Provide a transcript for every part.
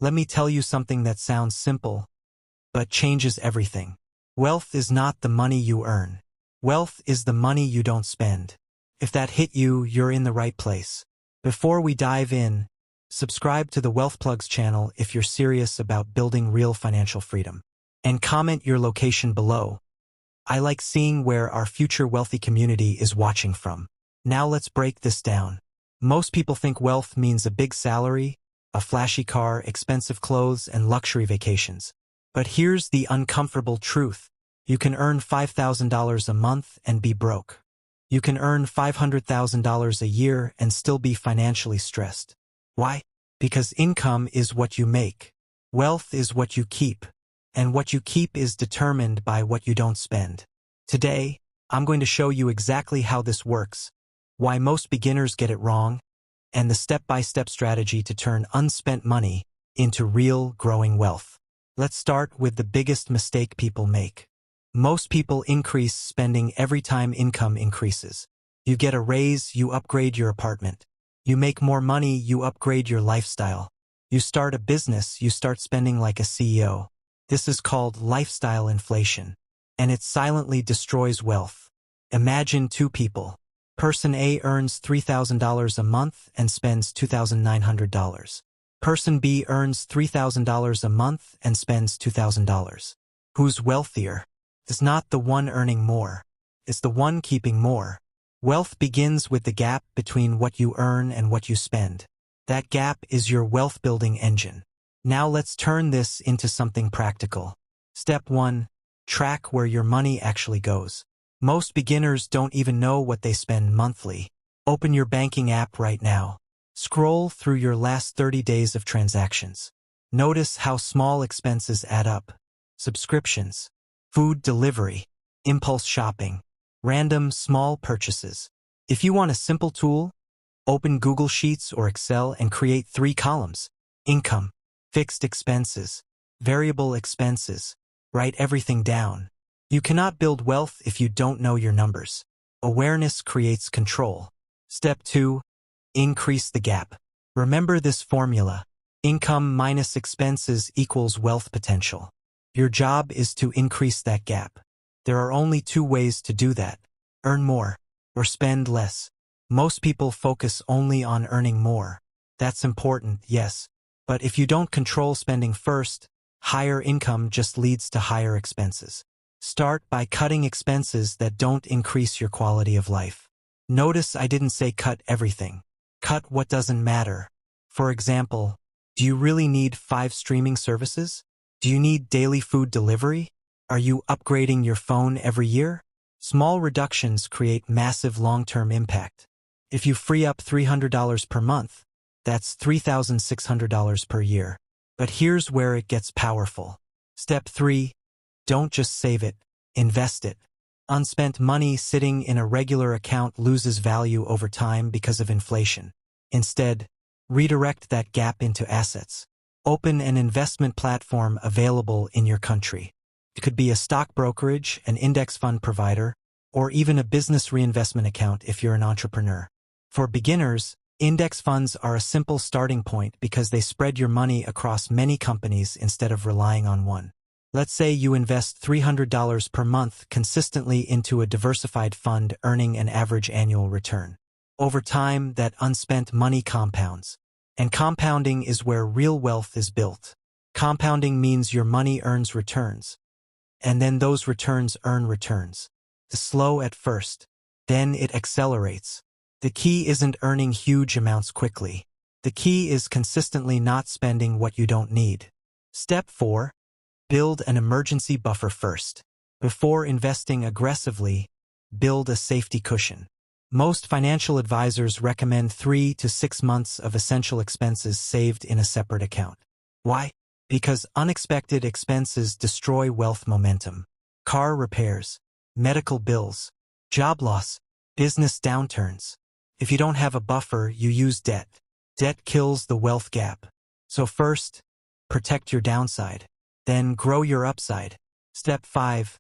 Let me tell you something that sounds simple, but changes everything. Wealth is not the money you earn. Wealth is the money you don't spend. If that hit you, you're in the right place. Before we dive in, subscribe to the Wealth Plugs channel if you're serious about building real financial freedom. And comment your location below. I like seeing where our future wealthy community is watching from. Now let's break this down. Most people think wealth means a big salary, a flashy car, expensive clothes, and luxury vacations. But here's the uncomfortable truth. You can earn $5,000 a month and be broke. You can earn $500,000 a year and still be financially stressed. Why? Because income is what you make. Wealth is what you keep. And what you keep is determined by what you don't spend. Today, I'm going to show you exactly how this works, why most beginners get it wrong, and the step-by-step strategy to turn unspent money into real growing wealth. Let's start with the biggest mistake people make. Most people increase spending every time income increases. You get a raise, you upgrade your apartment. You make more money, you upgrade your lifestyle. You start a business, you start spending like a CEO. This is called lifestyle inflation, and it silently destroys wealth. Imagine two people. Person A earns $3,000 a month and spends $2,900. Person B earns $3,000 a month and spends $2,000. Who's wealthier? It's not the one earning more. It's the one keeping more. Wealth begins with the gap between what you earn and what you spend. That gap is your wealth-building engine. Now let's turn this into something practical. Step 1. Track where your money actually goes. Most beginners don't even know what they spend monthly. Open your banking app right now. Scroll through your last 30 days of transactions. Notice how small expenses add up. Subscriptions, food delivery, impulse shopping, random small purchases. If you want a simple tool, open Google Sheets or Excel and create 3 columns. Income, fixed expenses, variable expenses. Write everything down. You cannot build wealth if you don't know your numbers. Awareness creates control. Step 2. Increase the gap. Remember this formula. Income minus expenses equals wealth potential. Your job is to increase that gap. There are only 2 ways to do that. Earn more or spend less. Most people focus only on earning more. That's important, yes. But if you don't control spending first, higher income just leads to higher expenses. Start by cutting expenses that don't increase your quality of life. Notice I didn't say cut everything. Cut what doesn't matter. For example, do you really need 5 streaming services? Do you need daily food delivery? Are you upgrading your phone every year? Small reductions create massive long-term impact. If you free up $300 per month, that's $3,600 per year. But here's where it gets powerful. Step 3. Don't just save it, invest it. Unspent money sitting in a regular account loses value over time because of inflation. Instead, redirect that gap into assets. Open an investment platform available in your country. It could be a stock brokerage, an index fund provider, or even a business reinvestment account if you're an entrepreneur. For beginners, index funds are a simple starting point because they spread your money across many companies instead of relying on one. Let's say you invest $300 per month consistently into a diversified fund earning an average annual return. Over time, that unspent money compounds. And compounding is where real wealth is built. Compounding means your money earns returns. And then those returns earn returns. It's slow at first. Then it accelerates. The key isn't earning huge amounts quickly. The key is consistently not spending what you don't need. Step 4. Build an emergency buffer first. Before investing aggressively, build a safety cushion. Most financial advisors recommend 3 to 6 months of essential expenses saved in a separate account. Why? Because unexpected expenses destroy wealth momentum. Car repairs, medical bills, job loss, business downturns. If you don't have a buffer, you use debt. Debt kills the wealth gap. So first, protect your downside. Then grow your upside. Step 5.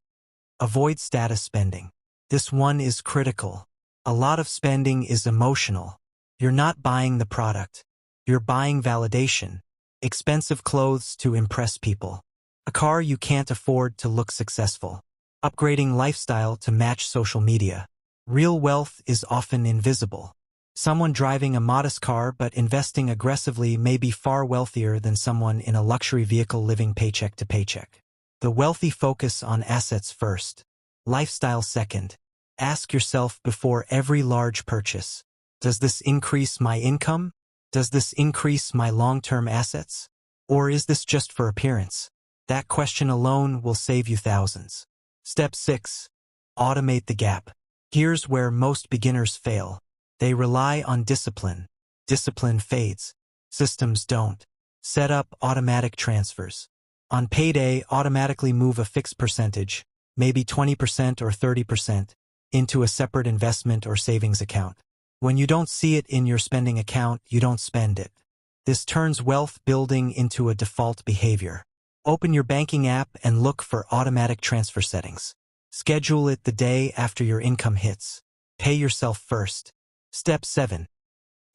Avoid status spending. This one is critical. A lot of spending is emotional. You're not buying the product. You're buying validation. expensive clothes to impress people, a car you can't afford to look successful, upgrading lifestyle to match social media. Real wealth is often invisible. Someone driving a modest car but investing aggressively may be far wealthier than someone in a luxury vehicle living paycheck to paycheck. The wealthy focus on assets first, lifestyle second. Ask yourself before every large purchase, does this increase my income? Does this increase my long-term assets? Or is this just for appearance? That question alone will save you thousands. Step 6. Automate the gap. Here's where most beginners fail. They rely on discipline. Discipline fades. Systems don't. Set up automatic transfers. On payday, automatically move a fixed percentage, maybe 20% or 30%, into a separate investment or savings account. When you don't see it in your spending account, you don't spend it. This turns wealth building into a default behavior. Open your banking app and look for automatic transfer settings. Schedule it the day after your income hits. Pay yourself first. Step 7.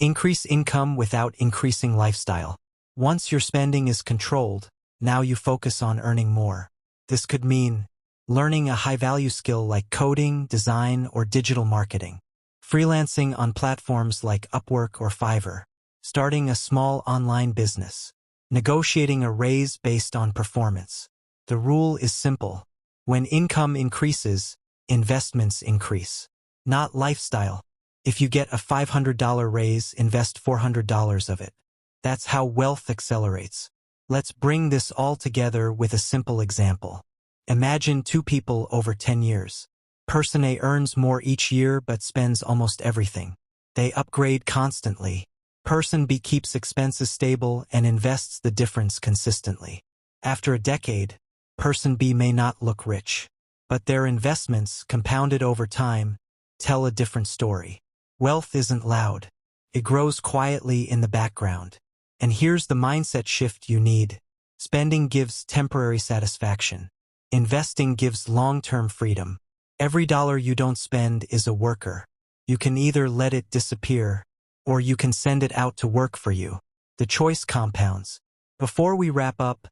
Increase income without increasing lifestyle. Once your spending is controlled, now you focus on earning more. This could mean learning a high-value skill like coding, design, or digital marketing, freelancing on platforms like Upwork or Fiverr, starting a small online business, negotiating a raise based on performance. The rule is simple. When income increases, investments increase, not lifestyle. If you get a $500 raise, invest $400 of it. That's how wealth accelerates. Let's bring this all together with a simple example. Imagine two people over 10 years. Person A earns more each year but spends almost everything. They upgrade constantly. Person B keeps expenses stable and invests the difference consistently. After a decade, Person B may not look rich, but their investments, compounded over time, tell a different story. Wealth isn't loud. It grows quietly in the background. And here's the mindset shift you need. Spending gives temporary satisfaction. Investing gives long-term freedom. Every dollar you don't spend is a worker. You can either let it disappear, or you can send it out to work for you. The choice compounds. Before we wrap up,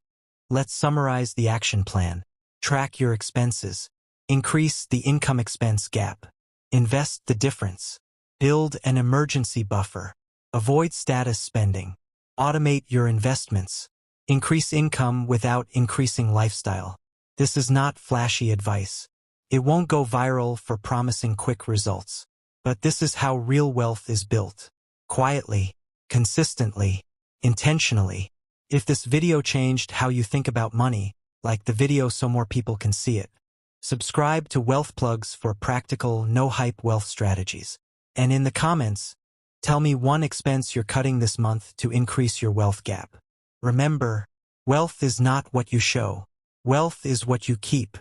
let's summarize the action plan. Track your expenses. Increase the income-expense gap. Invest the difference. Build an emergency buffer. Avoid status spending. Automate your investments. Increase income without increasing lifestyle. This is not flashy advice. It won't go viral for promising quick results. But this is how real wealth is built. Quietly, consistently, intentionally. If this video changed how you think about money, like the video so more people can see it. Subscribe to Wealth Plugs for practical, no-hype wealth strategies. And in the comments, tell me one expense you're cutting this month to increase your wealth gap. Remember, wealth is not what you show. Wealth is what you keep.